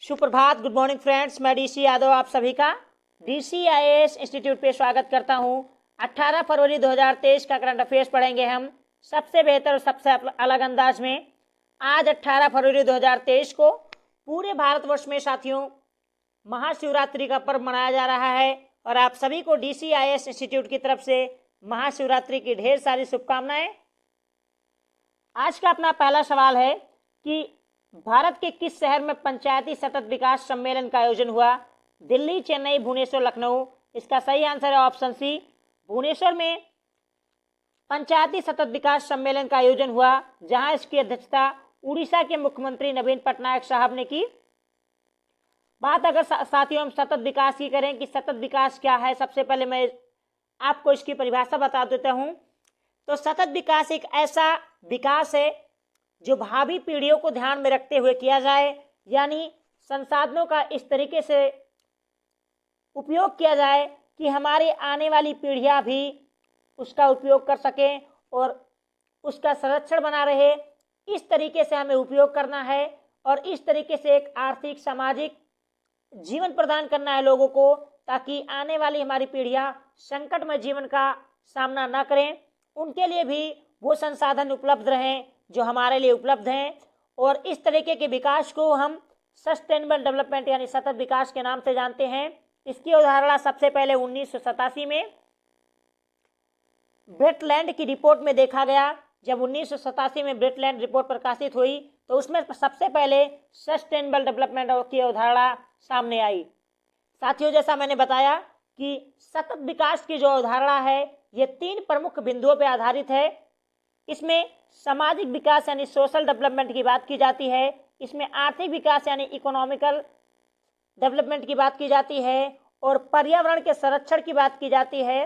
सुप्रभात, good morning friends. मैं DC Yadav आप सभी का DCIAS इंस्टीट्यूट पे स्वागत करता हूं। 18 फरवरी 2023 का करंट अफेयर्स पढ़ेंगे हम सबसे बेहतर और सबसे अलग अंदाज में। आज 18 फरवरी 2023 को पूरे भारतवर्ष में साथियों महाशिवरात्रि का पर्व मनाया जा रहा है और आप सभी को DCIAS इंस्टीट्यूट की तरफ से महाशिवरात्रि की ढेर सारी शुभकामनाएं। आज का अपना पहला सवाल है कि भारत के किस शहर में पंचायती सतत विकास सम्मेलन का आयोजन हुआ? दिल्ली, चेन्नई, भुवनेश्वर, लखनऊ। इसका सही आंसर है ऑप्शन सी, भुवनेश्वर में पंचायती सतत विकास सम्मेलन का आयोजन हुआ, जहां इसकी अध्यक्षता उड़ीसा के मुख्यमंत्री नवीन पटनायक साहब ने की। बात अगर साथियों हम सतत विकास की करें कि सतत विकास क्या है, सबसे पहले मैं आपको इसकी परिभाषा बता देता हूं। तो सतत विकास एक ऐसा विकास है जो भावी पीढ़ियों को ध्यान में रखते हुए किया जाए, यानी संसाधनों का इस तरीके से उपयोग किया जाए कि हमारी आने वाली पीढ़ियां भी उसका उपयोग कर सकें और उसका संरक्षण बना रहे। इस तरीके से हमें उपयोग करना है और इस तरीके से एक आर्थिक सामाजिक जीवन प्रदान करना है लोगों को, ताकि आने वाली हमारी पीढ़ियां संकटमय जीवन का सामना न करें। उनके लिए भी वो संसाधन उपलब्ध रहें जो हमारे लिए उपलब्ध हैं। और इस तरीके के विकास को हम सस्टेनेबल डेवलपमेंट यानी सतत विकास के नाम से जानते हैं। इसकी अवधारणा सबसे पहले 1987 में ब्रेटलैंड की रिपोर्ट में देखा गया। जब 1987 में ब्रेटलैंड रिपोर्ट प्रकाशित हुई तो उसमें सबसे पहले सस्टेनेबल डेवलपमेंट की अवधारणा सामने आई। साथियों, जैसा मैंने बताया कि सतत विकास की जो अवधारणा है ये 3 प्रमुख बिंदुओं पर आधारित है। इसमें सामाजिक विकास यानी सोशल डेवलपमेंट की बात की जाती है, इसमें आर्थिक विकास यानी इकोनॉमिकल डेवलपमेंट की बात की जाती है और पर्यावरण के संरक्षण की बात की जाती है।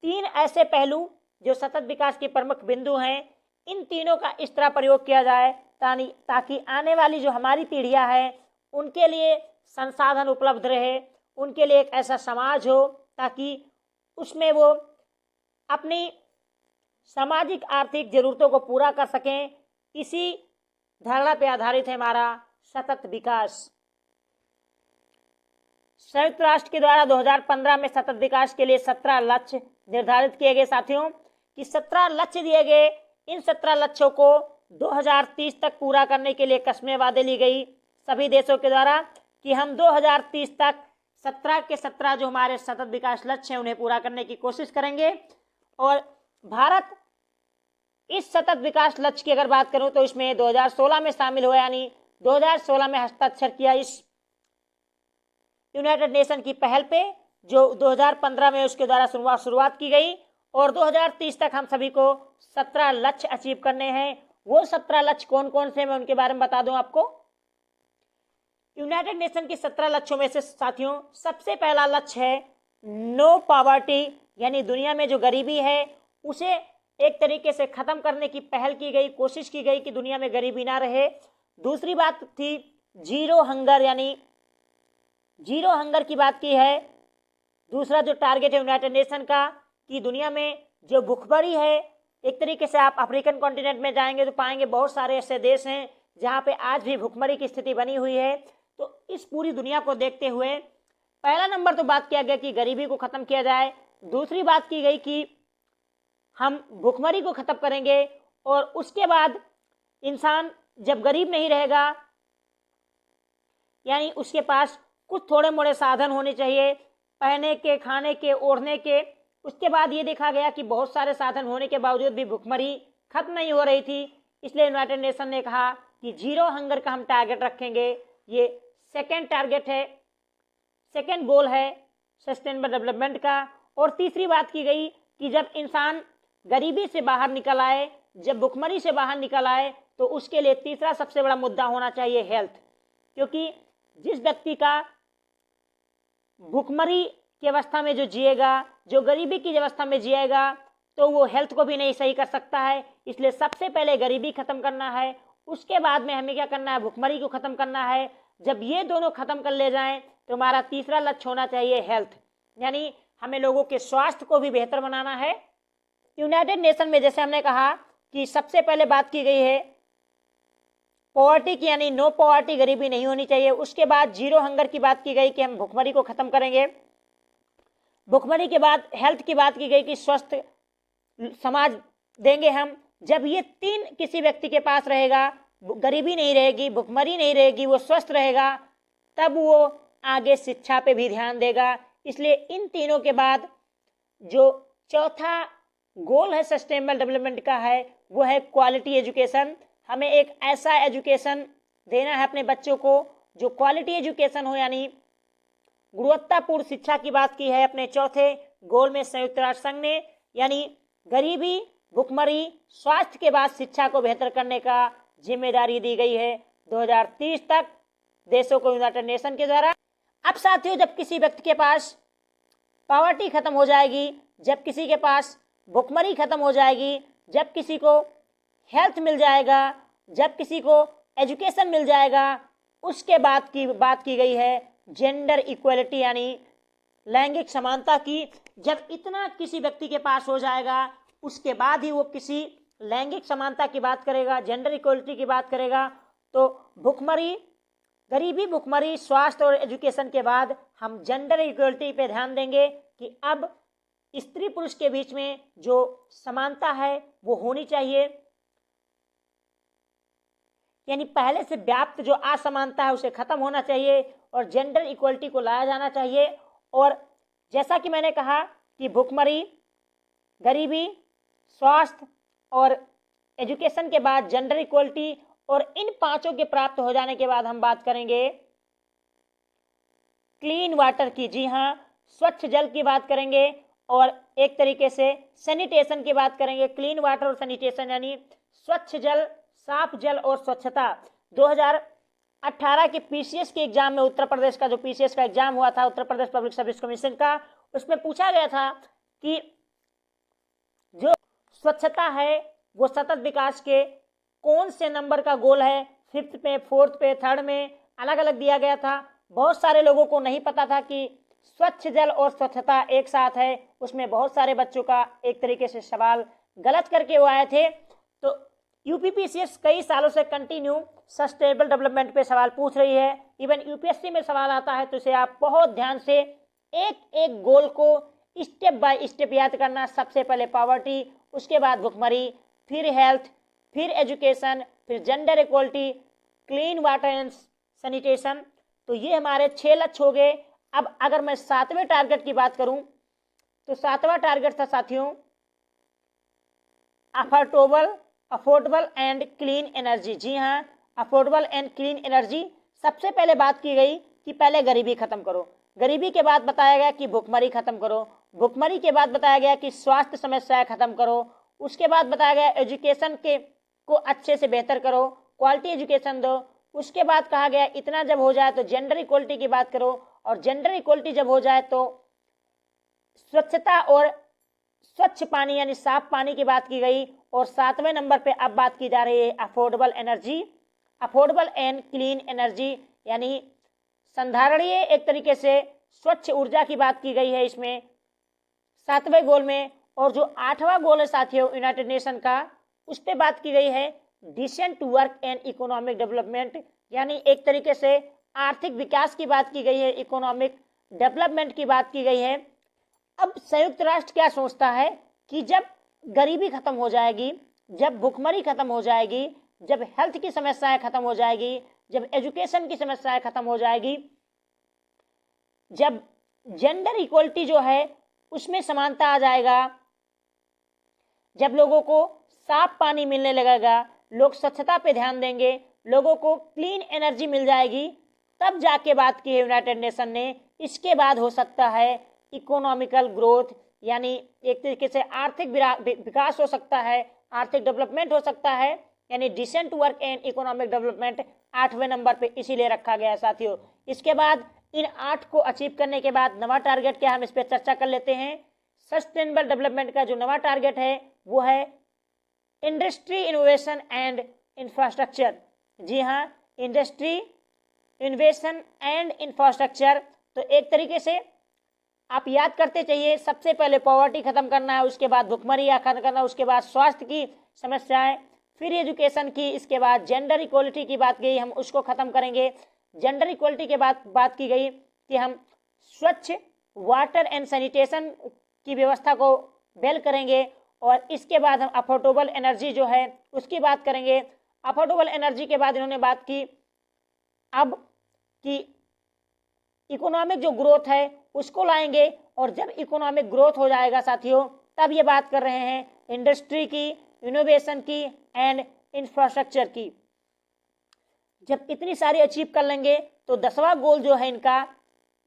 3 ऐसे पहलू जो सतत विकास के प्रमुख बिंदु हैं, इन तीनों का इस तरह प्रयोग किया जाए ताकि आने वाली जो हमारी पीढ़ियां हैं उनके लिए संसाधन उपलब्ध रहे, उनके लिए एक ऐसा समाज हो ताकि उसमें वो अपनी सामाजिक आर्थिक जरूरतों को पूरा कर सकें। इसी धारणा पर आधारित है हमारा सतत विकास। संयुक्त राष्ट्र के द्वारा 2015 में सतत विकास के लिए 17 लक्ष्य निर्धारित किए गए। साथियों कि 17 लक्ष्य दिए गए, इन 17 लक्ष्यों को 2030 तक पूरा करने के लिए कस्में वादे ली गई सभी देशों के द्वारा कि हम 2030 तक 17 के 17 जो हमारे सतत विकास लक्ष्य हैं उन्हें पूरा करने की कोशिश करेंगे। और भारत इस सतत विकास लक्ष्य की अगर बात करूं तो इसमें 2016 में शामिल हुआ, यानी 2016 में हस्ताक्षर किया इस यूनाइटेड नेशन की पहल पे, जो 2015 में उसके द्वारा शुरुआत की गई। और 2030 तक हम सभी को 17 लक्ष्य अचीव करने हैं। वो 17 लक्ष्य कौन कौन से, मैं उनके बारे में बता दूं आपको। यूनाइटेड नेशन के 17 लक्ष्यों में से साथियों सबसे पहला लक्ष्य है नो पॉवर्टी, यानी दुनिया में जो गरीबी है उसे एक तरीके से खत्म करने की पहल की गई, कोशिश की गई कि दुनिया में गरीबी ना रहे। दूसरी बात थी जीरो हंगर, यानी जीरो हंगर की बात की है। दूसरा जो टारगेट है यूनाइटेड नेशन का कि दुनिया में जो भूखमरी है, एक तरीके से आप अफ्रीकन कॉन्टिनेंट में जाएंगे तो पाएंगे बहुत सारे ऐसे देश हैं जहां पे आज भी भूखमरी की स्थिति बनी हुई है। तो इस पूरी दुनिया को देखते हुए पहला नंबर तो बात किया गया कि गरीबी को खत्म किया जाए। दूसरी बात की गई कि हम भूखमरी को खत्म करेंगे और उसके बाद इंसान जब गरीब नहीं रहेगा, यानी उसके पास कुछ थोड़े मोड़े साधन होने चाहिए पहने के, खाने के, ओढ़ने के। उसके बाद ये देखा गया कि बहुत सारे साधन होने के बावजूद भी भूखमरी खत्म नहीं हो रही थी, इसलिए यूनाइटेड नेशन ने कहा कि जीरो हंगर का हम टारगेट रखेंगे। ये सेकेंड टारगेट है, सेकेंड गोल है सस्टेनेबल डेवलपमेंट का। और तीसरी बात की गई कि जब इंसान गरीबी से बाहर निकल आए, जब भुखमरी से बाहर निकल आए, तो उसके लिए तीसरा सबसे बड़ा मुद्दा होना चाहिए हेल्थ, क्योंकि जिस व्यक्ति का भुखमरी की अवस्था में जो जिएगा, जो गरीबी की अवस्था में जिएगा, तो वो हेल्थ को भी नहीं सही कर सकता है। इसलिए सबसे पहले गरीबी खत्म करना है, उसके बाद में हमें क्या करना है, भुखमरी को खत्म करना है। जब ये दोनों खत्म कर ले जाएं तो हमारा तीसरा लक्ष्य होना चाहिए हेल्थ, यानी हमें लोगों के स्वास्थ्य को भी बेहतर बनाना है। यूनाइटेड नेशन में जैसे हमने कहा कि सबसे पहले बात की गई है पॉवर्टी की यानी नो पॉवर्टी, गरीबी नहीं होनी चाहिए। उसके बाद जीरो हंगर की बात की गई कि हम भुखमरी को खत्म करेंगे। भुखमरी के बाद हेल्थ की बात की गई कि स्वस्थ समाज देंगे हम। जब ये तीन किसी व्यक्ति के पास रहेगा, गरीबी नहीं रहेगी, भुखमरी नहीं रहेगी, वो स्वस्थ रहेगा, तब वो आगे शिक्षा पे भी ध्यान देगा। इसलिए इन तीनों के बाद जो चौथा गोल है सस्टेनेबल डेवलपमेंट का है वो है क्वालिटी एजुकेशन। हमें एक ऐसा एजुकेशन देना है अपने बच्चों को जो क्वालिटी एजुकेशन हो, यानी गुणवत्तापूर्ण शिक्षा की बात की है अपने चौथे गोल में संयुक्त राष्ट्र संघ ने। यानी गरीबी, भुखमरी, स्वास्थ्य के बाद शिक्षा को बेहतर करने का जिम्मेदारी दी गई है 2030 तक देशों को यूनाइटेड नेशन के द्वारा। अब साथियों, जब किसी व्यक्ति के पास पॉवर्टी खत्म हो जाएगी, जब किसी के पास भुखमरी खत्म हो जाएगी, जब किसी को हेल्थ मिल जाएगा, जब किसी को एजुकेशन मिल जाएगा, उसके बाद की बात की गई है जेंडर इक्वलिटी यानी लैंगिक समानता की। जब इतना किसी व्यक्ति के पास हो जाएगा उसके बाद ही वो किसी लैंगिक समानता की बात करेगा, जेंडर इक्वलिटी की बात करेगा। तो भुखमरी, गरीबी, भुखमरी, स्वास्थ्य और एजुकेशन के बाद हम जेंडर इक्वलिटी पे ध्यान देंगे कि अब स्त्री पुरुष के बीच में जो समानता है वो होनी चाहिए, यानी पहले से व्याप्त जो असमानता है उसे खत्म होना चाहिए और जेंडर इक्वलिटी को लाया जाना चाहिए। और जैसा कि मैंने कहा कि भुखमरी, गरीबी, स्वास्थ्य और एजुकेशन के बाद जेंडर इक्वलिटी, और इन पांचों के प्राप्त हो जाने के बाद हम बात करेंगे क्लीन वाटर की। जी हाँ, स्वच्छ जल की बात करेंगे और एक तरीके से सैनिटेशन की बात करेंगे। क्लीन वाटर और सैनिटेशन यानी स्वच्छ जल, साफ जल और स्वच्छता। 2018 के पीसीएस के एग्जाम में, उत्तर प्रदेश का जो पीसीएस का एग्जाम हुआ था, Uttar Pradesh public service commission का, उसमें पूछा गया था कि जो स्वच्छता है वो सतत विकास के कौन से नंबर का गोल है, 5th पे, 4th पे, 3rd में, अलग अलग दिया गया था। बहुत सारे लोगों को नहीं पता था कि स्वच्छ जल और स्वच्छता एक साथ है। उसमें बहुत सारे बच्चों का एक तरीके से सवाल गलत करके वो आए थे। तो यूपीपीसीएस कई सालों से कंटिन्यू सस्टेनेबल डेवलपमेंट पे सवाल पूछ रही है। इवन यूपीएससी में सवाल आता है तो इसे आप बहुत ध्यान से एक एक गोल को स्टेप बाय स्टेप याद करना। सबसे पहले पॉवर्टी, उसके बाद भुखमरी, फिर हेल्थ, फिर एजुकेशन, फिर gender equality, clean water and sanitation. तो ये हमारे 6 लक्ष्य हो गए। अब अगर मैं 7वें टारगेट की बात करूं तो 7वां टारगेट था साथियों अफोर्डेबल एंड क्लीन एनर्जी। जी हाँ, अफोर्डेबल एंड क्लीन एनर्जी। सबसे पहले बात की गई कि पहले गरीबी खत्म करो, गरीबी के बाद बताया गया कि भुखमरी खत्म करो, भुखमरी के बाद बताया गया कि स्वास्थ्य समस्याएं खत्म करो, उसके बाद बताया गया एजुकेशन के को अच्छे से बेहतर करो, क्वालिटी एजुकेशन दो। उसके बाद कहा गया इतना जब हो जाए तो जेंडर इक्वलिटी की बात करो, और जेंडर इक्वलिटी जब हो जाए तो स्वच्छता और स्वच्छ पानी यानी साफ पानी की बात की गई। और 7वें नंबर पे अब बात की जा रही है affordable energy, affordable and clean energy यानी संधारणीय एक तरीके से स्वच्छ ऊर्जा की बात की गई है इसमें 7वें गोल में। और जो 8वां गोल है साथियों यूनाइटेड नेशन का, उस पर बात की गई है decent work and economic development, यानी एक तरीके से आर्थिक विकास की बात की गई है, इकोनॉमिक डेवलपमेंट की बात की गई है। अब संयुक्त राष्ट्र क्या सोचता है कि जब गरीबी खत्म हो जाएगी, जब भुखमरी खत्म हो जाएगी, जब हेल्थ की समस्याएं खत्म हो जाएगी, जब एजुकेशन की समस्याएं खत्म हो जाएगी, जब जेंडर इक्वलिटी जो है उसमें समानता आ जाएगा, जब लोगों को साफ पानी मिलने लगेगा, लोग स्वच्छता पे ध्यान देंगे, लोगों को क्लीन एनर्जी मिल जाएगी, तब जाके बात की है यूनाइटेड नेशन ने। इसके बाद हो सकता है इकोनॉमिकल ग्रोथ यानी एक तरीके से आर्थिक विकास हो सकता है, आर्थिक डेवलपमेंट हो सकता है, यानी decent work and economic development 8वें नंबर पे इसीलिए रखा गया है साथियों। इसके बाद इन 8 को अचीव करने के बाद नवा टारगेट क्या, हम इस पर चर्चा कर लेते हैं। सस्टेनेबल डेवलपमेंट का जो नवा टारगेट है वो है इंडस्ट्री, इनोवेशन एंड इंफ्रास्ट्रक्चर। जी हाँ, इंडस्ट्री, इनोवेशन एंड इंफ्रास्ट्रक्चर। तो एक तरीके से आप याद करते चाहिए, सबसे पहले पॉवर्टी खत्म करना है, उसके बाद भुखमरी खत्म करना, उसके बाद स्वास्थ्य की समस्याएं, फ्री एजुकेशन की, इसके बाद जेंडर इक्वलिटी की बात गई, हम उसको ख़त्म करेंगे। जेंडर इक्वलिटी के बाद बात की गई कि हम स्वच्छ वाटर एंड सैनिटेशन की व्यवस्था को बेल करेंगे, और इसके बाद हम अफोर्डेबल एनर्जी जो है उसकी बात करेंगे। अफोर्डेबल एनर्जी के बाद इन्होंने बात की अब कि इकोनॉमिक जो ग्रोथ है उसको लाएंगे, और जब इकोनॉमिक ग्रोथ हो जाएगा साथियों तब ये बात कर रहे हैं इंडस्ट्री की, इनोवेशन की एंड इंफ्रास्ट्रक्चर की। जब इतनी सारी अचीव कर लेंगे तो 10वां गोल जो है इनका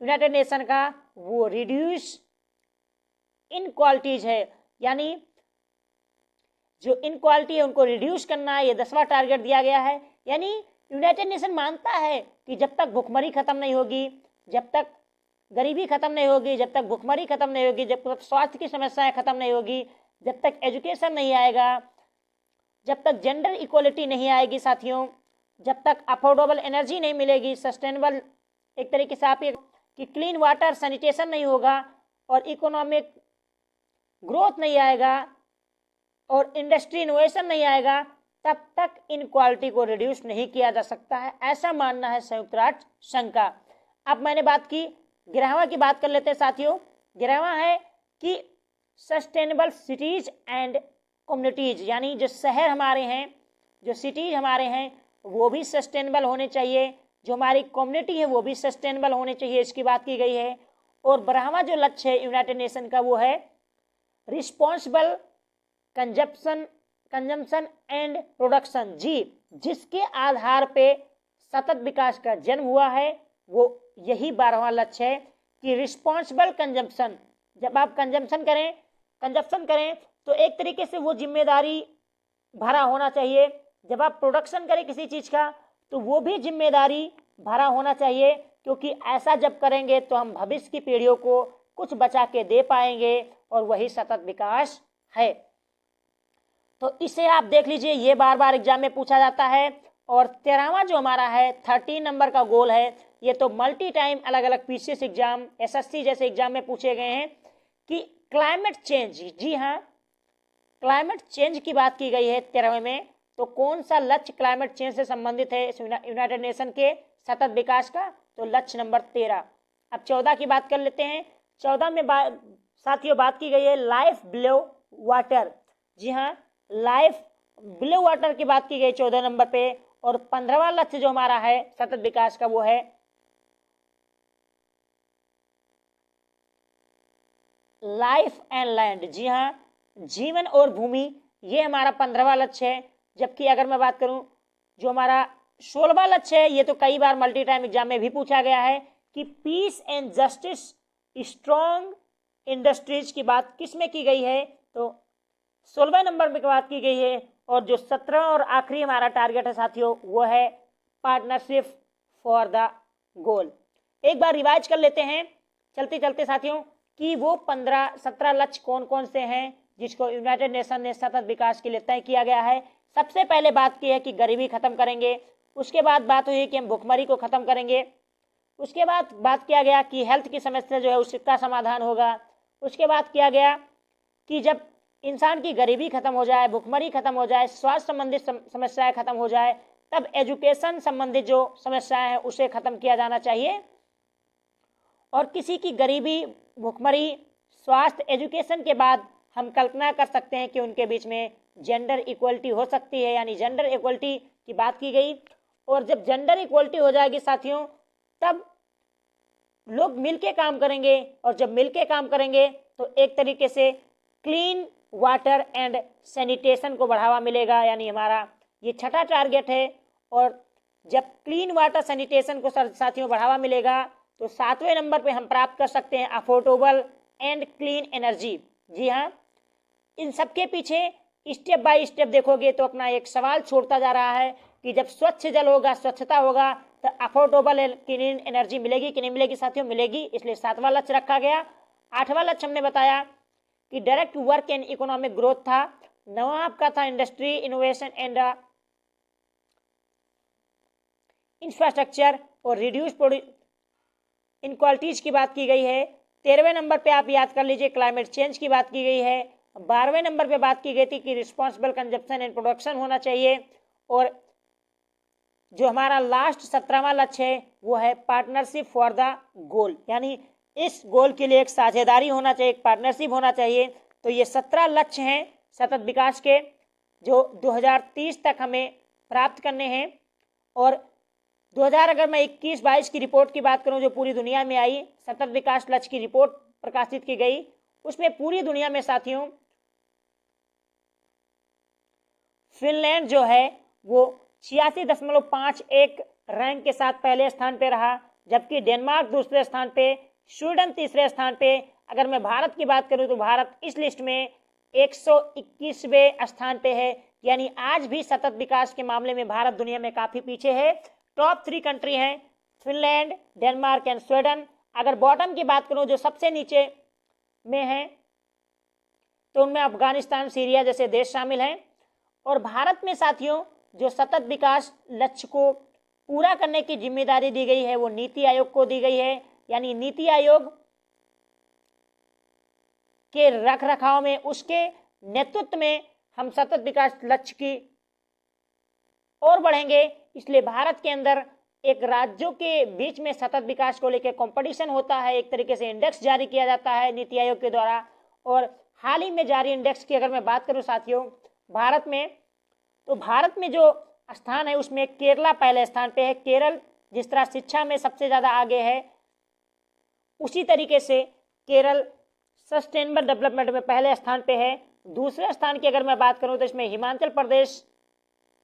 यूनाइटेड नेशन का वो रिड्यूस इनक्वालिटीज है, यानी जो इनक्वालिटी है उनको रिड्यूस करना है, ये 10वां टारगेट दिया गया है। यानी यूनाइटेड नेशन मानता है कि जब तक भुखमरी खत्म नहीं होगी, जब तक गरीबी खत्म नहीं होगी, जब तक भुखमरी खत्म नहीं होगी, जब तक स्वास्थ्य की समस्याएं खत्म नहीं होगी, जब तक एजुकेशन नहीं आएगा, जब तक जेंडर इक्वलिटी नहीं आएगी साथियों, जब तक अफोर्डेबल एनर्जी नहीं मिलेगी, सस्टेनेबल एक तरीके से आप कि क्लीन वाटर सैनिटेशन नहीं होगा, और इकोनॉमिक ग्रोथ नहीं आएगा, और इंडस्ट्री इनोवेशन नहीं आएगा, तब तक इनक्वालिटी को रिड्यूस नहीं किया जा सकता है, ऐसा मानना है संयुक्त राष्ट्र संघ का। अब मैंने बात की 11वां की बात कर लेते हैं साथियों। 11वां है कि सस्टेनेबल सिटीज एंड कम्युनिटीज, यानी जो शहर हमारे हैं, जो सिटीज हमारे हैं वो भी सस्टेनेबल होने चाहिए, जो हमारी कम्युनिटी है वो भी सस्टेनेबल होने चाहिए, इसकी बात की गई है। और 12वां जो लक्ष्य है यूनाइटेड नेशन का वो है रिस्पॉन्सिबल कंजम्पशन एंड प्रोडक्शन, जी जिसके आधार पे सतत विकास का जन्म हुआ है, वो यही 12वां लक्ष्य है कि रिस्पॉन्सिबल कंजम्पशन। जब आप कंजम्पशन करें तो एक तरीके से वो जिम्मेदारी भरा होना चाहिए, जब आप प्रोडक्शन करें किसी चीज़ का तो वो भी जिम्मेदारी भरा होना चाहिए, क्योंकि ऐसा जब करेंगे तो हम भविष्य की पीढ़ियों को कुछ बचा के दे पाएंगे, और वही सतत विकास है। तो इसे आप देख लीजिए, ये बार बार एग्जाम में पूछा जाता है। और 13वां जो हमारा है 13 नंबर का गोल है, ये तो मल्टी टाइम अलग अलग पीसीएस एग्जाम, एसएससी जैसे एग्जाम में पूछे गए हैं कि क्लाइमेट चेंज, जी हाँ क्लाइमेट चेंज की बात की गई है 13वें में। तो कौन सा लक्ष्य क्लाइमेट चेंज से संबंधित है यूनाइटेड नेशन के सतत विकास का, तो लक्ष्य नंबर 13। अब 14 की बात कर लेते हैं। 14 में साथियों बात की गई है लाइफ बिलो वाटर, जी हाँ लाइफ बिलो वाटर की बात की गई 14 नंबर पे। और 15वां लक्ष्य जो हमारा है सतत विकास का वो है लाइफ एंड लैंड, जी हाँ जीवन और भूमि, ये हमारा 15वां लक्ष्य है। जबकि अगर मैं बात करूं जो हमारा 16वां लक्ष्य है, ये तो कई बार मल्टी टाइम एग्जाम में भी पूछा गया है कि peace and justice strong industries की बात किस में की गई है, तो 16वें नंबर में बात की गई है। और जो 17वां और आखिरी हमारा टारगेट है साथियों वो है पार्टनरशिप फॉर द गोल। एक बार रिवाइज कर लेते हैं चलते चलते साथियों कि वो 15-17 लक्ष्य कौन कौन से हैं जिसको यूनाइटेड नेशन ने सतत विकास के लिए तय किया गया है। सबसे पहले बात की है कि गरीबी खत्म करेंगे, उसके बाद बात हुई कि हम भुखमरी को खत्म करेंगे, उसके बाद बात किया गया कि हेल्थ की समस्या जो है उसका समाधान होगा, उसके बाद किया गया कि जब इंसान की गरीबी खत्म हो जाए, भुखमरी खत्म हो जाए, स्वास्थ्य संबंधित समस्याएं खत्म हो जाए, तब एजुकेशन संबंधित जो समस्याएं हैं उसे खत्म किया जाना चाहिए। और किसी की गरीबी, भुखमरी, स्वास्थ्य, एजुकेशन के बाद हम कल्पना कर सकते हैं कि उनके बीच में जेंडर इक्वलिटी हो सकती है, यानी जेंडर इक्वलिटी की बात की गई। और जब जेंडर इक्वलिटी हो जाएगी साथियों तब लोग मिलके काम करेंगे, और जब मिलके काम करेंगे तो एक तरीके से क्लीन वाटर एंड सैनिटेशन को बढ़ावा मिलेगा, यानी हमारा ये छठा टारगेट है। और जब क्लीन वाटर सैनिटेशन को साथियों बढ़ावा मिलेगा तो 7वें नंबर पे हम प्राप्त कर सकते हैं अफोर्डेबल एंड क्लीन एनर्जी। जी हाँ, इन सबके पीछे स्टेप बाय स्टेप देखोगे तो अपना एक सवाल छोड़ता जा रहा है कि जब स्वच्छ जल होगा, स्वच्छता होगा, तो अफोर्डेबल क्लीन एनर्जी मिलेगी कि नहीं मिलेगी साथियों, मिलेगी। इसलिए 7वां लक्ष्य रखा गया। 8वां लक्ष्य हमने बताया कि direct work and economic growth था। 9वां आपका था इंडस्ट्री, इनोवेशन एंड इंफ्रास्ट्रक्चर और रिड्यूस इनक्वालिटीज की बात की गई है। 13वें नंबर पे आप याद कर लीजिए क्लाइमेट चेंज की बात की गई है। 12वें नंबर पे बात की गई थी कि रिस्पॉन्सिबल कंजप्शन एंड प्रोडक्शन होना चाहिए। और जो हमारा लास्ट 17वां लक्ष्य है वो है पार्टनरशिप फॉर द गोल, यानी इस गोल के लिए एक साझेदारी होना चाहिए, एक पार्टनरशिप होना चाहिए। तो ये 17 लक्ष्य हैं सतत विकास के जो 2030 तक हमें प्राप्त करने हैं। और 2000 अगर मैं 21-22 की रिपोर्ट की बात करूं जो पूरी दुनिया में आई, सतत विकास लक्ष्य की रिपोर्ट प्रकाशित की गई, उसमें पूरी दुनिया में साथियों फिनलैंड जो है वो 86.51 रैंक के साथ पहले स्थान पे रहा, जबकि डेनमार्क दूसरे स्थान पे, स्वीडन तीसरे स्थान पे। अगर मैं भारत की बात करूं तो भारत इस लिस्ट में 121वें स्थान पे है, यानी आज भी सतत विकास के मामले में भारत दुनिया में काफी पीछे है। टॉप 3 कंट्री हैं फिनलैंड, डेनमार्क एंड स्वीडन। अगर बॉटम की बात करूं जो सबसे नीचे में है तो उनमें अफगानिस्तान, सीरिया जैसे देश शामिल हैं। और भारत में साथियों जो सतत विकास लक्ष्य को पूरा करने की जिम्मेदारी दी गई है वो नीति आयोग को दी गई है, यानी नीति आयोग के रखरखाव में, उसके नेतृत्व में हम सतत विकास लक्ष्य की और बढ़ेंगे। इसलिए भारत के अंदर एक राज्यों के बीच में सतत विकास को लेकर कंपटीशन होता है, एक तरीके से इंडेक्स जारी किया जाता है नीति आयोग के द्वारा। और हाल ही में जारी इंडेक्स की अगर मैं बात करूं साथियों भारत में, तो भारत में जो स्थान है उसमें केरला पहले स्थान पे है। केरल जिस तरह शिक्षा में सबसे ज्यादा आगे है, उसी तरीके से केरल सस्टेनेबल डेवलपमेंट में पहले स्थान पे है। दूसरे स्थान की अगर मैं बात करूं तो इसमें हिमाचल प्रदेश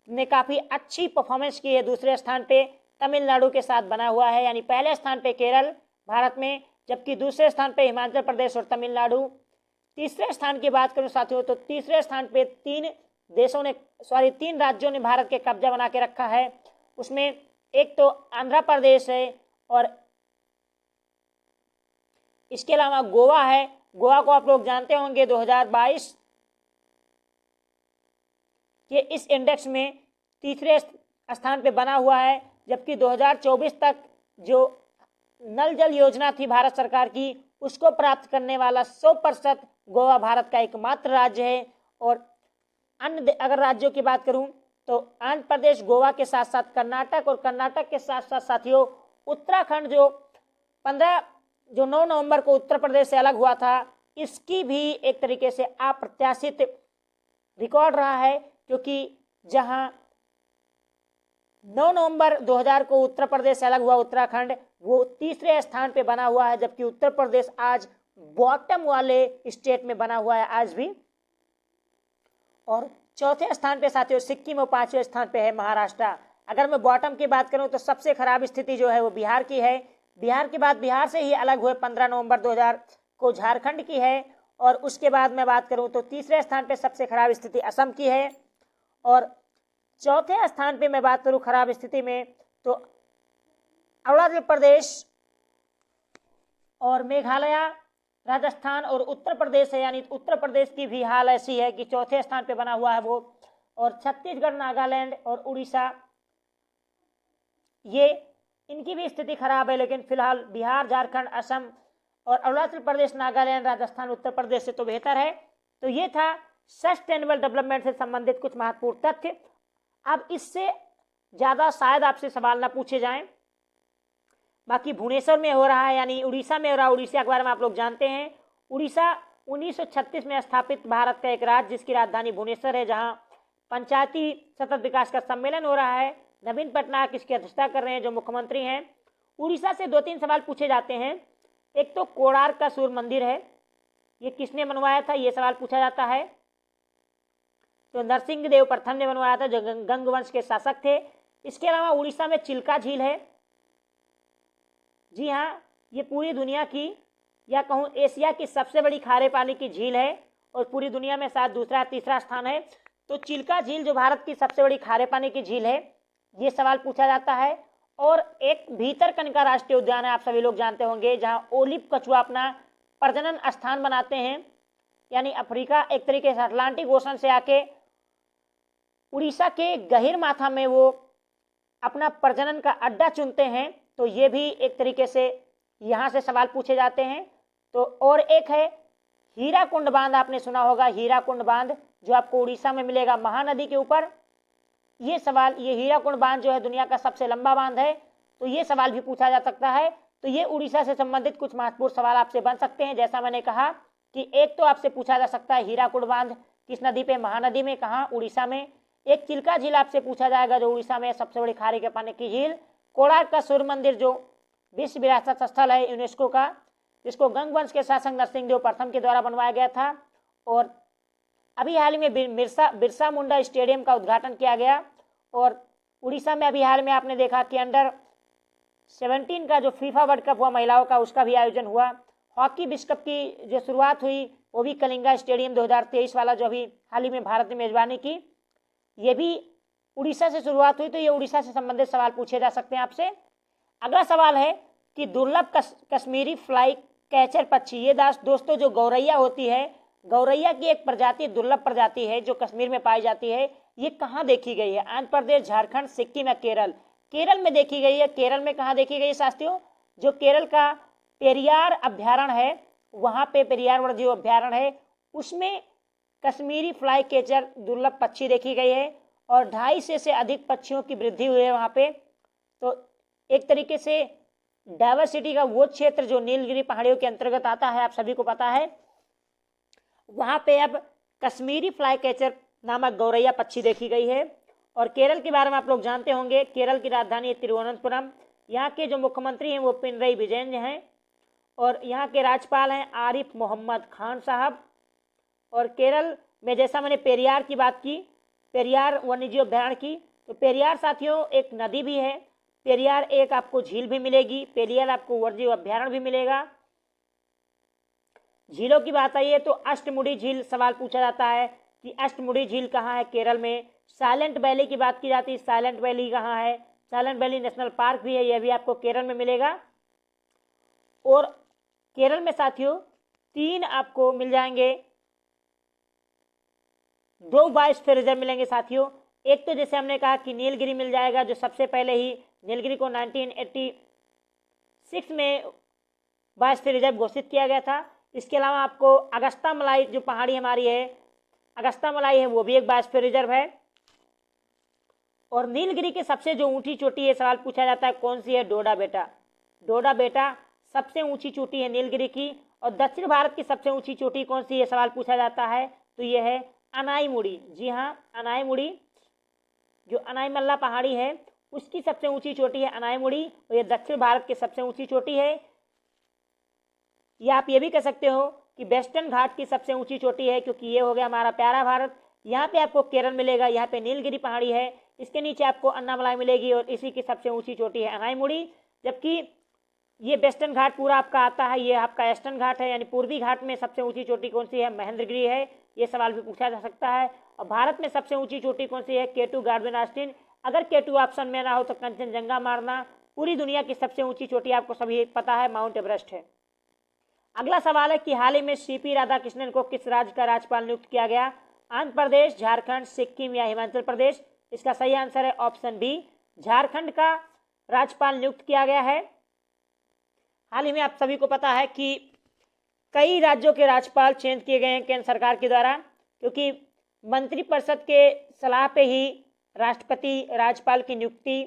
ने काफी अच्छी परफॉर्मेंस की है, दूसरे स्थान पे तमिलनाडु के साथ बना हुआ है, यानी पहले स्थान पे केरल भारत में, जबकि दूसरे स्थान पे हिमाचल प्रदेश और तमिलनाडु। तीसरे स्थान की बात करूं साथियों तो तीसरे स्थान पे 3 राज्यों ने भारत के कब्जा बना के रखा है। उसमें एक तो आंध्र प्रदेश है और इसके अलावा गोवा है। गोवा को आप लोग जानते होंगे 2022 के इस इंडेक्स में तीसरे स्थान पे बना हुआ है, जबकि 2024 तक जो नल जल योजना थी भारत सरकार की उसको प्राप्त करने वाला 100% गोवा भारत का एकमात्र राज्य है। और अन्य अगर राज्यों की बात करूं तो आंध्र प्रदेश, गोवा के साथ साथ कर्नाटक, और कर्नाटक के साथ साथ साथियों उत्तराखंड जो 9 नवंबर को उत्तर प्रदेश से अलग हुआ था, इसकी भी एक तरीके से अप्रत्याशित रिकॉर्ड रहा है, क्योंकि जहां 9 नवंबर 2000 को उत्तर प्रदेश से अलग हुआ उत्तराखंड, वो तीसरे स्थान पे बना हुआ है, जबकि उत्तर प्रदेश आज बॉटम वाले स्टेट में बना हुआ है आज भी। और चौथे स्थान पे साथियों सिक्किम और 5वें स्थान पे है महाराष्ट्र। अगर मैं बॉटम की बात करूं तो सबसे खराब स्थिति जो है वो बिहार की है। बिहार के बाद बिहार से ही अलग हुए 15 नवंबर 2000 को झारखंड की है। और उसके बाद मैं बात करूं तो तीसरे स्थान पे सबसे खराब स्थिति असम की है। और चौथे स्थान पे मैं बात करूं खराब स्थिति में तो अरुणाचल प्रदेश और मेघालय, राजस्थान और उत्तर प्रदेश है, यानी उत्तर प्रदेश की भी हाल ऐसी है कि चौथे स्थान पे बना हुआ है वो। और छत्तीसगढ़, नागालैंड और उड़ीसा, ये इनकी भी स्थिति खराब है, लेकिन फिलहाल बिहार, झारखंड, असम और अरुणाचल प्रदेश, नागालैंड, राजस्थान, उत्तर प्रदेश से तो बेहतर है। तो ये था सस्टेनेबल डेवलपमेंट से संबंधित कुछ महत्वपूर्ण तथ्य। अब इससे ज्यादा शायद आपसे सवाल ना पूछे जाएं। बाकी भुवनेश्वर में हो रहा है, यानी उड़ीसा में हो रहा है। उड़ीसा के बारे में आप लोग जानते हैं। उड़ीसा 1936 में स्थापित भारत का एक राज्य जिसकी राजधानी भुवनेश्वर है, जहां पंचायती सतत विकास का सम्मेलन हो रहा है। नवीन पटनायक इसकी अध्यक्षता कर रहे हैं जो मुख्यमंत्री हैं। उड़ीसा से 2-3 सवाल पूछे जाते हैं। एक तो कोणार्क का सूर्य मंदिर है, ये किसने बनवाया था, ये सवाल पूछा जाता है। तो नरसिंह प्रथम ने बनवाया था, जो गंग वंश के शासक थे। इसके अलावा उड़ीसा में चिल्का झील है। जी हाँ, ये पूरी दुनिया की या कहूँ एशिया की सबसे बड़ी खारे पानी की झील है और पूरी दुनिया में शायद दूसरा तीसरा स्थान है। तो चिल्का झील जो भारत की सबसे बड़ी खारे पानी की झील है, ये सवाल पूछा जाता है। और एक भीतरकनिका राष्ट्रीय उद्यान है, आप सभी लोग जानते होंगे, जहां ओलिव कछुआ अपना प्रजनन स्थान बनाते हैं, यानी अफ्रीका एक तरीके से अटलांटिक ओशन से आके उड़ीसा के गहीर माथा में वो अपना प्रजनन का अड्डा चुनते हैं। तो ये भी एक तरीके से यहाँ से सवाल पूछे जाते हैं। तो और एक है हीराकुंड बांध आपने सुना होगा, हीराकुंड बांध जो आपको उड़ीसा में मिलेगा महानदी के ऊपर। ये सवाल, ये हीराकुंड बांध जो है दुनिया का सबसे लंबा बांध है, तो ये सवाल भी पूछा जा सकता है। तो ये उड़ीसा से संबंधित कुछ महत्वपूर्ण सवाल आपसे बन सकते हैं। जैसा मैंने कहा कि एक तो आपसे पूछा जा सकता है हीराकुंड बांध किस नदी पे, महानदी में, कहाँ, उड़ीसा में। एक चिल्का झील आपसे पूछा जाएगा जो उड़ीसा में सबसे बड़ी खारे के पानी की झील। कोणार्क का सूर्य मंदिर जो विश्व विरासत स्थल है यूनेस्को का, जिसको गंग वंश के शासक नरसिंह प्रथम के द्वारा बनवाया गया था। और अभी हाल ही में बिरसा मुंडा स्टेडियम का उद्घाटन किया गया। और उड़ीसा में अभी हाल में आपने देखा कि अंडर-17 का जो फीफा वर्ल्ड कप हुआ महिलाओं का, उसका भी आयोजन हुआ। हॉकी विश्व कप की जो शुरुआत हुई वो भी कलिंगा स्टेडियम 2023 वाला जो अभी हाल ही में भारत ने मेजबानी की, ये भी उड़ीसा से शुरुआत हुई। तो ये उड़ीसा से संबंधित सवाल पूछे जा सकते हैं आपसे। अगला सवाल है कि दुर्लभ कश्मीरी फ्लाई कैचर पक्षी, ये दोस्तों जो गौरैया होती है, गौरैया की एक प्रजाति, दुर्लभ प्रजाति है जो कश्मीर में पाई जाती है। ये कहाँ देखी गई है? आंध्र प्रदेश, झारखंड, सिक्किम या केरल? केरल में देखी गई है। केरल में कहाँ देखी गई है साथियों? जो केरल का पेरियार अभ्यारण्य है, वहाँ पे पेरियार वन्यजीव अभ्यारण्य है, उसमें कश्मीरी फ्लाई कैचर दुर्लभ पक्षी देखी गई है। और 250 से अधिक पक्षियों की वृद्धि हुई है वहाँ पे। तो एक तरीके से डायवर्सिटी का वो क्षेत्र जो नीलगिरी पहाड़ियों के अंतर्गत आता है, आप सभी को पता है, वहाँ पे अब कश्मीरी फ्लाई कैचर नामक गौरैया पक्षी देखी गई है। और केरल के बारे में आप लोग जानते होंगे, केरल की राजधानी है तिरुवनंतपुरम। यहाँ के जो मुख्यमंत्री हैं वो पिनरई विजयन हैं, और यहाँ के राज्यपाल हैं आरिफ मोहम्मद खान साहब। और केरल में जैसा मैंने पेरियार की बात की, पेरियार वन्यजीव अभ्यारण्य की, तो पेरियार साथियों एक नदी भी है, पेरियार एक आपको झील भी मिलेगी, पेरियार आपको वन्यजीव अभ्यारण्य भी मिलेगा। झीलों की बात आई है तो अष्टमुडी झील सवाल पूछा जाता है कि अष्टमुडी झील कहाँ है केरल में। साइलेंट वैली की बात की जाती है, साइलेंट वैली कहाँ है? साइलेंट वैली नेशनल पार्क भी है, यह भी आपको केरल में मिलेगा। और केरल में साथियों 3 आपको मिल जाएंगे, 2 बायोस्फीयर रिजर्व मिलेंगे साथियों। एक तो जैसे हमने कहा कि नीलगिरी मिल जाएगा, जो सबसे पहले ही नीलगिरी को 1986 में बायोस्फीयर रिजर्व घोषित किया गया था। इसके अलावा आपको अगस्त्यामलाई जो पहाड़ी हमारी है, अगस्त्यामलाई है, वो भी एक बायोस्फीयर रिजर्व है। और नीलगिरी के सबसे जो ऊंची चोटी है, सवाल पूछा जाता है कौन सी है? डोडा बेटा। डोडा बेटा सबसे ऊंची चोटी है नीलगिरी की। और दक्षिण भारत की सबसे ऊंची चोटी कौन सी है? सवाल पूछा जाता है, तो यह है अनाईमुड़ी। जी हाँ, अनाईमुड़ी, जो अनाईमल्ला पहाड़ी है उसकी सबसे ऊंची चोटी है अनाईमुड़ी, और यह दक्षिण भारत की सबसे ऊंची चोटी है। या आप ये भी कह सकते हो कि वेस्टर्न घाट की सबसे ऊंची चोटी है, क्योंकि ये हो गया हमारा प्यारा भारत। यहाँ पे आपको केरल मिलेगा, यहाँ पे नीलगिरी पहाड़ी है, इसके नीचे आपको अन्नामलाई मिलेगी, और इसी की सबसे ऊंची चोटी है अनाईमुड़ी। जबकि ये वेस्टर्न घाट पूरा आपका आता है, ये आपका ईस्टर्न घाट है, यानी पूर्वी घाट में सबसे ऊंची चोटी कौन सी है? महेंद्रगिरी है। ये सवाल भी पूछा जा सकता है। और भारत में सबसे ऊंची चोटी कौन सी है? केटू गार्डन ऑस्टिन। अगर केटू ऑप्शन में ना हो तो कंचनजंगा मारना। पूरी दुनिया की सबसे ऊंची चोटी आपको सभी पता है, माउंट एवरेस्ट है। अगला सवाल है कि हाल ही में सीपी राधाकृष्णन को किस राज्य का राज्यपाल नियुक्त किया गया? आंध्र प्रदेश, झारखंड, सिक्किम या हिमाचल प्रदेश? इसका सही आंसर है ऑप्शन बी, झारखंड का राज्यपाल नियुक्त किया गया है। हाल ही में आप सभी को पता है कि कई राज्यों के राज्यपाल चेंज किए गए हैं केंद्र सरकार के द्वारा, क्योंकि मंत्रिपरिषद के सलाह पे ही राष्ट्रपति राज्यपाल की नियुक्ति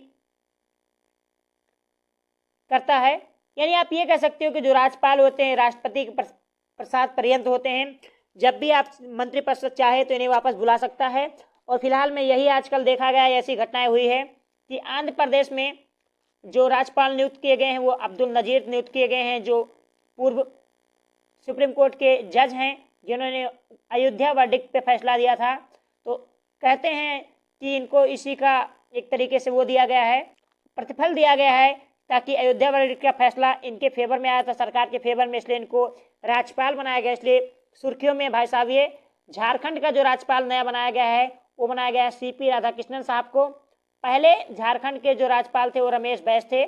करता है। यानी आप ये कह सकते हो कि जो राज्यपाल होते हैं राष्ट्रपति के प्रसाद पर्यंत होते हैं, जब भी आप मंत्रिपरिषद चाहे तो इन्हें वापस बुला सकता है। और फिलहाल में यही आजकल देखा गया है, ऐसी घटनाएं हुई है कि आंध्र प्रदेश में जो राज्यपाल नियुक्त किए गए हैं वो अब्दुल नजीर नियुक्त किए गए हैं, जो पूर्व सुप्रीम कोर्ट के जज हैं, जिन्होंने अयोध्या वर्डिक्ट पे फैसला दिया था। तो कहते हैं कि इनको इसी का एक तरीके से वो दिया गया है, प्रतिफल दिया गया है, ताकि अयोध्या वर्डिक्ट का फैसला इनके फेवर में आया था, सरकार के फेवर में, इसलिए इनको राज्यपाल बनाया गया। इसलिए सुर्खियों में भाई साहब ये झारखंड का जो राज्यपाल नया बनाया गया है वो बनाया गया है सीपी राधाकृष्णन साहब को। पहले झारखंड के जो राज्यपाल थे वो रमेश बैस थे,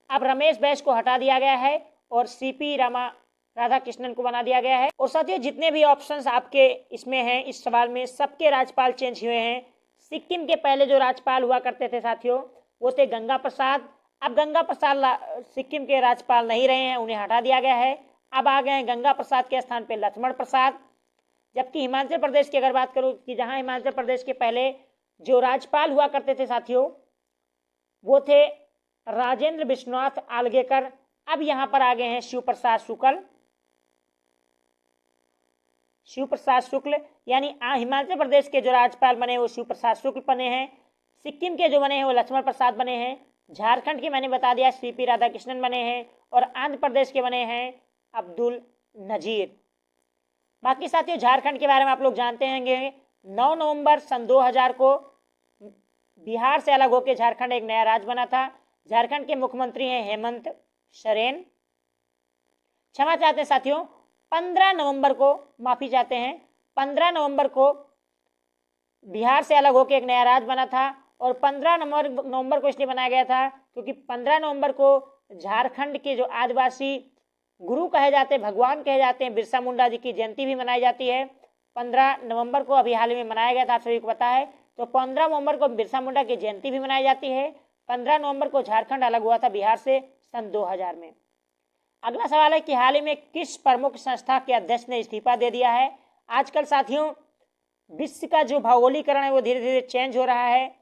अब रमेश बैस को हटा दिया गया है और सीपी राधाकृष्णन को बना दिया गया है। और साथियों जितने भी ऑप्शंस आपके इसमें हैं इस सवाल में, सबके राज्यपाल चेंज हुए हैं। सिक्किम के पहले जो राज्यपाल हुआ करते थे साथियों वो थे गंगा प्रसाद। अब गंगा प्रसाद सिक्किम के राज्यपाल नहीं रहे हैं, उन्हें हटा दिया गया है। अब आ गए हैं गंगा प्रसाद के स्थान पे लक्ष्मण प्रसाद। जबकि हिमाचल प्रदेश की अगर बात करूं कि जहां हिमाचल प्रदेश के पहले जो राज्यपाल हुआ करते थे साथियों वो थे राजेंद्र विश्वनाथ आलगेकर, अब यहां पर आ गए हैं शिव प्रसाद शुक्ल। शिव प्रसाद शुक्ल यानी हिमाचल प्रदेश के जो राज्यपाल बने वो शिव प्रसाद शुक्ल बने हैं। सिक्किम के जो बने हैं वो लक्ष्मण प्रसाद बने हैं। झारखंड के मैंने बता दिया सीपी राधाकृष्णन बने हैं। और आंध्र प्रदेश के बने हैं अब्दुल नजीर। बाकी साथियों झारखंड के बारे में आप लोग जानते होंगे 9 नवंबर सन 2000 को बिहार से अलग होकर झारखंड एक नया राज्य बना था। झारखंड के मुख्यमंत्री हैं हेमंत सोरेन। क्षमा चाहते हैं साथियों 15 नवंबर को, माफी चाहते हैं 15 नवंबर को बिहार से अलग होकर एक नया राज्य बना था। और 15 नवंबर को इसलिए बनाया गया था क्योंकि 15 नवंबर को झारखंड के जो आदिवासी गुरु कहे जाते हैं, भगवान कहे जाते हैं, बिरसा मुंडा जी की जयंती भी मनाई जाती है 15 नवंबर को। अभी हाल ही में मनाया गया था, आप सभी को पता है। तो 15 नवंबर को बिरसा मुंडा की जयंती भी मनाई जाती है। 15 नवंबर को झारखंड अलग हुआ था बिहार से सन 2000 में। अगला सवाल है कि हाल ही में किस प्रमुख संस्था के अध्यक्ष ने इस्तीफा दे दिया है। आजकल साथियों विश्व का जो भौगोलिकरण है वो धीरे धीरे चेंज हो रहा है।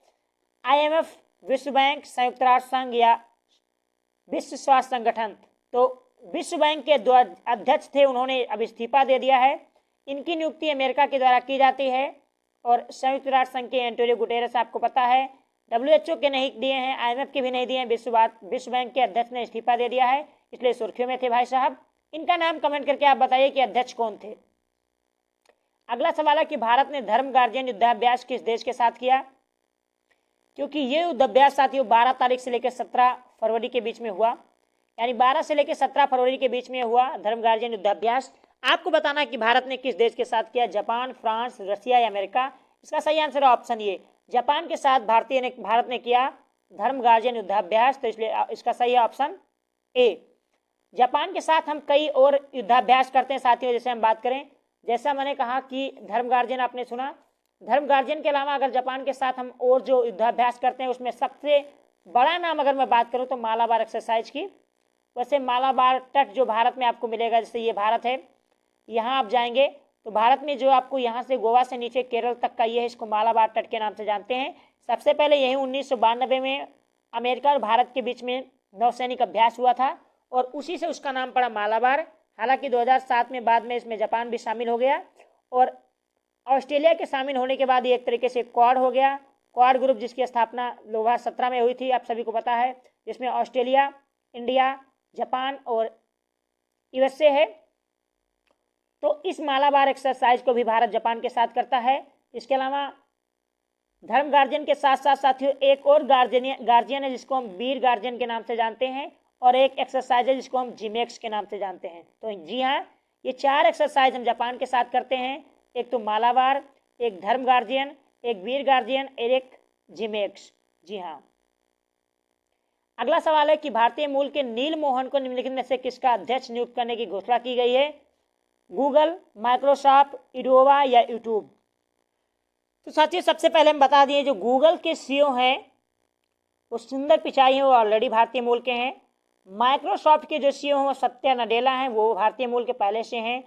IMF, विश्व बैंक, संयुक्त राष्ट्र संघ या विश्व स्वास्थ्य संगठन, तो विश्व बैंक के दो अध्यक्ष थे, उन्होंने अब इस्तीफा दे दिया है। इनकी नियुक्ति अमेरिका के द्वारा की जाती है। और संयुक्त राष्ट्र संघ के एंटोनियो गुटेरेस आपको पता है, WHO के नहीं दिए हैं, IMF के भी नहीं दिए हैं, विश्व बैंक के अध्यक्ष ने इस्तीफा दे दिया है, इसलिए सुर्खियों में थे भाई साहब। इनका नाम कमेंट करके आप बताइए कि अध्यक्ष कौन थे। अगला सवाल है कि भारत ने धर्म गार्जियन युद्धाभ्यास किस देश के साथ किया। क्योंकि ये युद्धाभ्यास साथियों 12 तारीख से लेकर 17 फरवरी के बीच में हुआ, यानी 12 से लेकर 17 फरवरी के बीच में हुआ धर्म गार्जियन युद्धाभ्यास। आपको बताना है कि भारत ने किस देश के साथ किया, जापान, फ्रांस, रशिया या अमेरिका। इसका सही आंसर है ऑप्शन ए, जापान के साथ भारत ने किया धर्म गार्जियन युद्धाभ्यास, तो इसलिए इसका सही है ऑप्शन ए। जापान के साथ हम कई और युद्धाभ्यास करते हैं साथियों। जैसे हम बात करें, जैसा मैंने कहा कि धर्म गार्जियन आपने सुना, धर्म गार्जियन के अलावा अगर जापान के साथ हम और जो युद्धाभ्यास करते हैं उसमें सबसे बड़ा नाम अगर मैं बात करूं तो मालाबार एक्सरसाइज की। वैसे मालाबार तट जो भारत में आपको मिलेगा, जैसे ये भारत है, यहाँ आप जाएंगे तो भारत में जो आपको यहाँ से गोवा से नीचे केरल तक का ये है, इसको मालाबार तट के नाम से जानते हैं। सबसे पहले यही 1992 में अमेरिका और भारत के बीच में नौसैनिक अभ्यास हुआ था और उसी से उसका नाम पड़ा मालाबार। हालांकि 2007 में बाद में इसमें जापान भी शामिल हो गया और ऑस्ट्रेलिया के शामिल होने के बाद ये एक तरीके से क्वाड हो गया। क्वाड ग्रुप जिसकी स्थापना 2017 में हुई थी, आप सभी को पता है, जिसमें ऑस्ट्रेलिया, इंडिया, जापान और USA है। तो इस मालाबार एक्सरसाइज को भी भारत जापान के साथ करता है। इसके अलावा धर्म गार्जियन के साथ साथ साथियों एक और गार्जियन है जिसको हम वीर गार्जियन के नाम से जानते हैं और एक एक्सरसाइज है जिसको हम जिमेक्स के नाम से जानते हैं। तो जी हाँ, ये 4 एक्सरसाइज हम जापान के साथ करते हैं, एक तो मालाबार, एक धर्म गार्जियन, एक वीर गार्जियन और एक जिमेक्स। जी हाँ। अगला सवाल है कि भारतीय मूल के नील मोहन को निम्नलिखित में से किसका अध्यक्ष नियुक्त करने की घोषणा की गई है। गूगल, माइक्रोसॉफ्ट, इडोवा या यूट्यूब। तो साथियों सबसे पहले हम बता दिए जो गूगल के CEO हैं वो सुंदर पिचाई हैं, वो ऑलरेडी भारतीय मूल के हैं। माइक्रोसॉफ्ट के जो CEO हैं वो सत्या नडेला हैं, वो भारतीय मूल के पहले से हैं।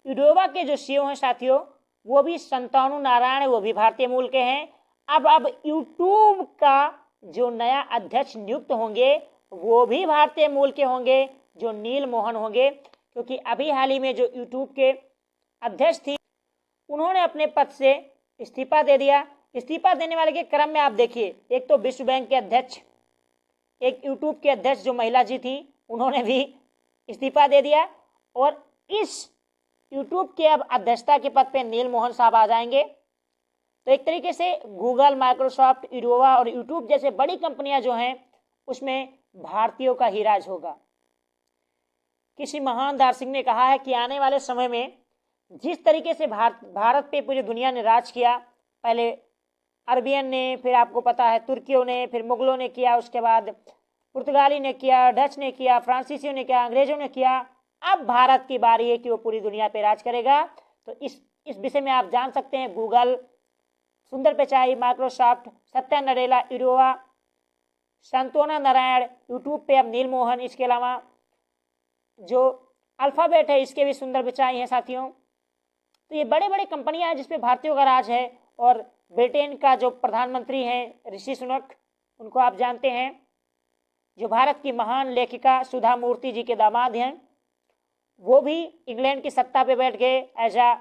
इडोवा के जो CEO हैं साथियों वो भी संतानु नारायण है, वो भी भारतीय मूल के हैं। अब यूट्यूब का जो नया अध्यक्ष नियुक्त होंगे वो भी भारतीय मूल के होंगे, जो नील मोहन होंगे, क्योंकि अभी हाल ही में जो यूट्यूब के अध्यक्ष थी उन्होंने अपने पद से इस्तीफा दे दिया। इस्तीफा देने वाले के क्रम में आप देखिए, एक तो विश्व बैंक के अध्यक्ष, एक यूट्यूब के अध्यक्ष जो महिला जी थी उन्होंने भी इस्तीफा दे दिया और इस यूट्यूब के अब अध्यक्षता के पद पे नील मोहन साहब आ जाएंगे। तो एक तरीके से गूगल, माइक्रोसॉफ्ट, इडोवा और यूट्यूब जैसे बड़ी कंपनियां जो हैं उसमें भारतीयों का ही राज होगा। किसी महान दार्शनिक ने कहा है कि आने वाले समय में जिस तरीके से भारत पे पूरी दुनिया ने राज किया, पहले अरबियन ने, फिर आपको पता है तुर्कियों ने, फिर मुगलों ने किया, उसके बाद पुर्तगाली ने किया, डच ने किया, फ्रांसीसियों ने किया, अंग्रेजों ने किया, अब भारत की बारी है कि वो पूरी दुनिया पे राज करेगा। तो इस विषय में आप जान सकते हैं गूगल, सुंदर पिचाई, माइक्रोसॉफ्ट, सत्या नडेला, इडोवा, संतोना नारायण, यूट्यूब पे अब नील मोहन, इसके अलावा जो अल्फ़ाबेट है, इसके भी सुंदर बिछाई हैं साथियों। तो ये बड़े बड़े कंपनियां हैं जिसपे भारतीयों का राज है। और ब्रिटेन का जो प्रधानमंत्री हैं ऋषि सुनक, उनको आप जानते हैं, जो भारत की महान लेखिका सुधा मूर्ति जी के दामाद हैं, वो भी इंग्लैंड की सत्ता पे बैठ गए। ऐसा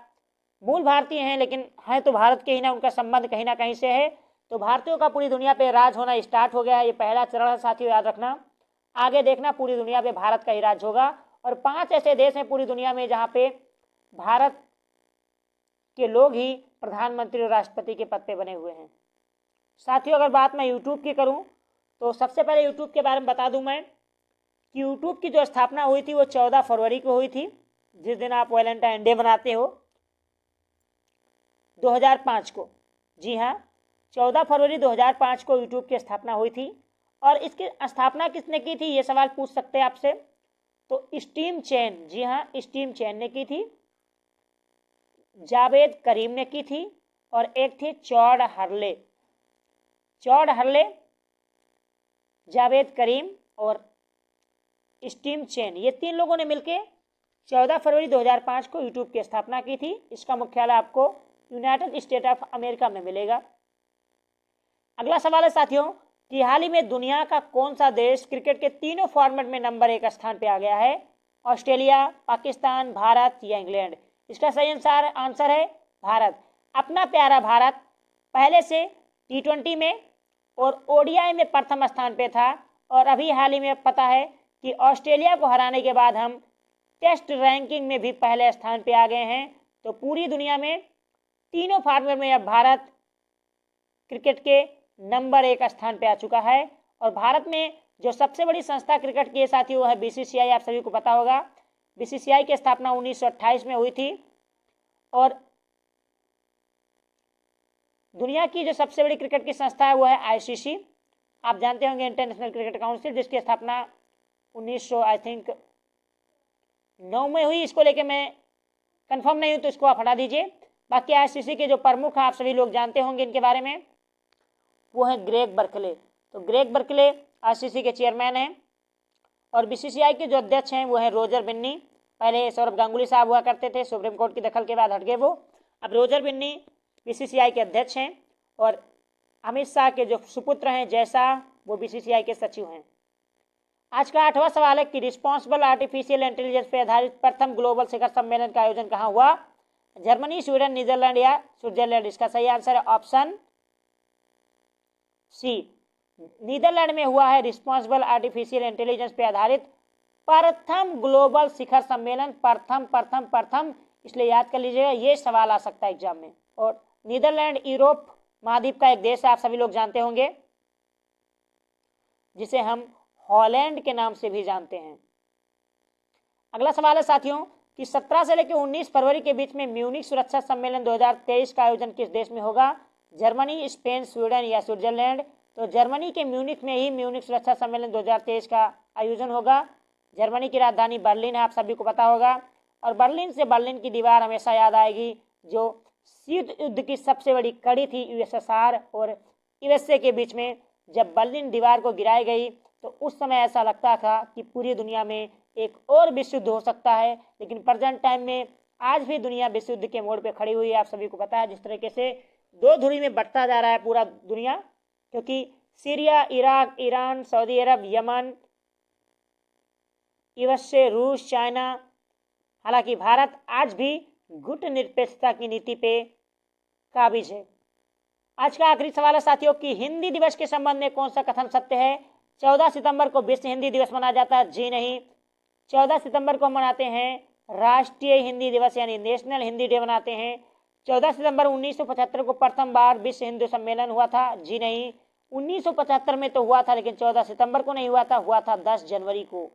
मूल भारतीय हैं लेकिन हैं तो भारत के ही ना, उनका संबंध कहीं ना कहीं से है। तो भारतीयों का पूरी दुनिया पे राज होना स्टार्ट हो गया है। ये पहला चरण है साथियों, याद रखना। आगे देखना पूरी दुनिया पे भारत का ही राज होगा। और 5 ऐसे देश हैं पूरी दुनिया में जहाँ पे भारत के लोग ही प्रधानमंत्री और राष्ट्रपति के पद पे बने हुए हैं। साथियों अगर बात मैं यूट्यूब की करूं तो सबसे पहले यूट्यूब के बारे में बता दूं मैं कि यूट्यूब की जो स्थापना हुई थी वो 14 फरवरी को हुई थी, जिस दिन आप वैलेंटाइन डे मनाते हो, 2005 को। जी हाँ, 14 फरवरी 2005 को यूट्यूब की स्थापना हुई थी। और इसकी स्थापना किसने की थी, ये सवाल पूछ सकते हैं आपसे। तो स्टीव चैन, जी हाँ, स्टीव चैन ने की थी, जावेद करीम ने की थी, और एक थे चॉड हर्ले। चॉड हर्ले, जावेद करीम और स्टीव चैन, ये 3 लोगों ने मिलकर 14 फरवरी 2005 को यूट्यूब की स्थापना की थी। इसका मुख्यालय आपको यूनाइटेड स्टेट ऑफ अमेरिका में मिलेगा। अगला सवाल है साथियों कि हाल ही में दुनिया का कौन सा देश क्रिकेट के तीनों फॉर्मेट में नंबर 1 स्थान पे आ गया है? ऑस्ट्रेलिया, पाकिस्तान, भारत या इंग्लैंड? इसका सही आंसर है भारत। अपना प्यारा भारत पहले से T20 में और ODI में प्रथम स्थान पे था, और अभी हाल ही में पता है कि ऑस्ट्रेलिया को हराने के बाद हम टेस्ट रैंकिंग में भी पहले स्थान पे आ गए हैं। तो पूरी दुनिया में तीनों फॉर्मेट में अब भारत क्रिकेट के नंबर 1 स्थान पे आ चुका है। और भारत में जो सबसे बड़ी संस्था क्रिकेट की साथियों वो है BCCI। आप सभी को पता होगा, BCCI की स्थापना 1928 में हुई थी। और दुनिया की जो सबसे बड़ी क्रिकेट की संस्था है वो है ICC। आप जानते होंगे, इंटरनेशनल क्रिकेट काउंसिल, जिसकी स्थापना 1909 में हुई। इसको लेके मैं कंफर्म नहीं हूं तो इसको आप हटा दीजिए। बाकी ICC के जो प्रमुख हैं आप सभी लोग जानते होंगे इनके बारे में, वो है ग्रेग बर्कले। तो ग्रेग बर्कले ICC के चेयरमैन हैं। और BCCI के जो अध्यक्ष हैं वो हैं रोजर बिन्नी। पहले सौरभ गांगुली साहब हुआ करते थे, सुप्रीम कोर्ट की दखल के बाद हट गए वो। अब रोजर बिन्नी BCCI के अध्यक्ष हैं। और अमित शाह के जो सुपुत्र हैं जयशाह, वो BCCI के सचिव हैं। आज का 8वां सवाल है कि रिस्पॉन्सिबल आर्टिफिशियल इंटेलिजेंस पर आधारित प्रथम ग्लोबल शिखर सम्मेलन का आयोजन कहाँ हुआ? जर्मनी, स्वीडन, नीदरलैंड या स्विट्जरलैंड? इसका सही आंसर है ऑप्शन सी, नीदरलैंड में हुआ है रिस्पॉन्सिबल आर्टिफिशियल इंटेलिजेंस पर आधारित प्रथम ग्लोबल शिखर सम्मेलन। प्रथम इसलिए याद कर लीजिएगा, ये सवाल आ सकता है एग्जाम में। और नीदरलैंड यूरोप महाद्वीप का एक देश है, आप सभी लोग जानते होंगे, जिसे हम हॉलैंड के नाम से भी जानते हैं। अगला सवाल है साथियों कि 17 से लेकर 19 फरवरी के बीच में म्यूनिख सुरक्षा सम्मेलन 2023 का आयोजन किस देश में होगा? जर्मनी, स्पेन, स्वीडन या स्विट्जरलैंड? तो जर्मनी के म्यूनिख में ही म्यूनिख सुरक्षा सम्मेलन 2023 का आयोजन होगा। जर्मनी की राजधानी बर्लिन है, आप सभी को पता होगा। और बर्लिन से बर्लिन की दीवार हमेशा याद आएगी, जो शीत युद्ध की सबसे बड़ी कड़ी थी USSR और USA के बीच में। जब बर्लिन दीवार को गिराई गई तो उस समय ऐसा लगता था कि पूरी दुनिया में एक और विश्व युद्ध हो सकता है। लेकिन प्रेजेंट टाइम में आज भी दुनिया विश्व युद्ध के मोड़ पे खड़ी हुई है। आप सभी को पता है जिस तरीके से 2 धुरी में बंटता जा रहा है पूरा दुनिया, क्योंकि सीरिया, इराक, ईरान, सऊदी अरब, यमन, USA, रूस, चाइना। हालांकि भारत आज भी गुट निरपेक्षता की नीति पे काबिज है। आज का आखिरी सवाल है साथियों कि हिंदी दिवस के संबंध में कौन सा कथन सत्य है? 14 सितंबर को विश्व हिंदी दिवस मनाया जाता है? जी नहीं, 14 सितंबर को मनाते हैं राष्ट्रीय हिंदी दिवस, यानी नेशनल हिंदी डे मनाते हैं। 14 सितंबर 1975 को प्रथम बार विश्व हिंदी सम्मेलन हुआ था? जी नहीं, 1975 में तो हुआ था, लेकिन 14 सितंबर को नहीं हुआ था, हुआ था 10 जनवरी को।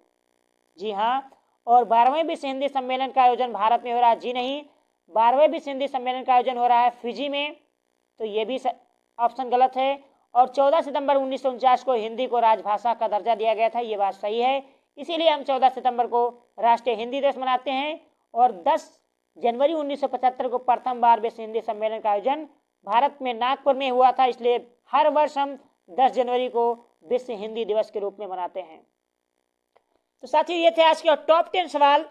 जी हाँ। और 12वें विश्व हिंदी सम्मेलन का आयोजन भारत में हो रहा है? जी नहीं, 12वें विश्व हिंदी सम्मेलन का आयोजन हो रहा है फिजी में। तो ये भी ऑप्शन गलत है। और 14 सितंबर 1949 को हिंदी को राजभाषा का दर्जा दिया गया था, ये बात सही है। इसीलिए हम 14 सितंबर को राष्ट्रीय हिंदी दिवस मनाते हैं। और 10 जनवरी 1975 को प्रथम बार विश्व हिंदी सम्मेलन का आयोजन भारत में नागपुर में हुआ था, इसलिए हर वर्ष हम 10 जनवरी को विश्व हिंदी दिवस के रूप में मनाते हैं। तो साथियों ये थे आज के टॉप 10 सवाल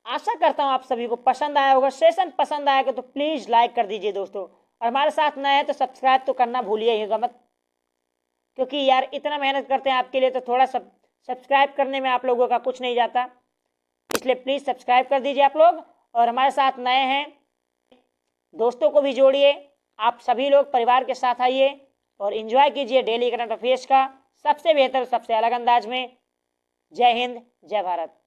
आशा करता हूँ आप सभी को पसंद आया होगा। सेशन पसंद आएगा तो प्लीज़ लाइक कर दीजिए दोस्तों, और हमारे साथ नए हैं तो सब्सक्राइब तो करना भूलिएगा मत, क्योंकि यार इतना मेहनत करते हैं आपके लिए तो थोड़ा सब्सक्राइब करने में आप लोगों का कुछ नहीं जाता, इसलिए प्लीज़ सब्सक्राइब कर दीजिए आप लोग। और हमारे साथ नए हैं दोस्तों को भी जोड़िए, आप सभी लोग परिवार के साथ आइए और एंजॉय कीजिए डेली करंट अफेयर्स का सबसे बेहतर सबसे अलग अंदाज में। जय हिंद, जय भारत।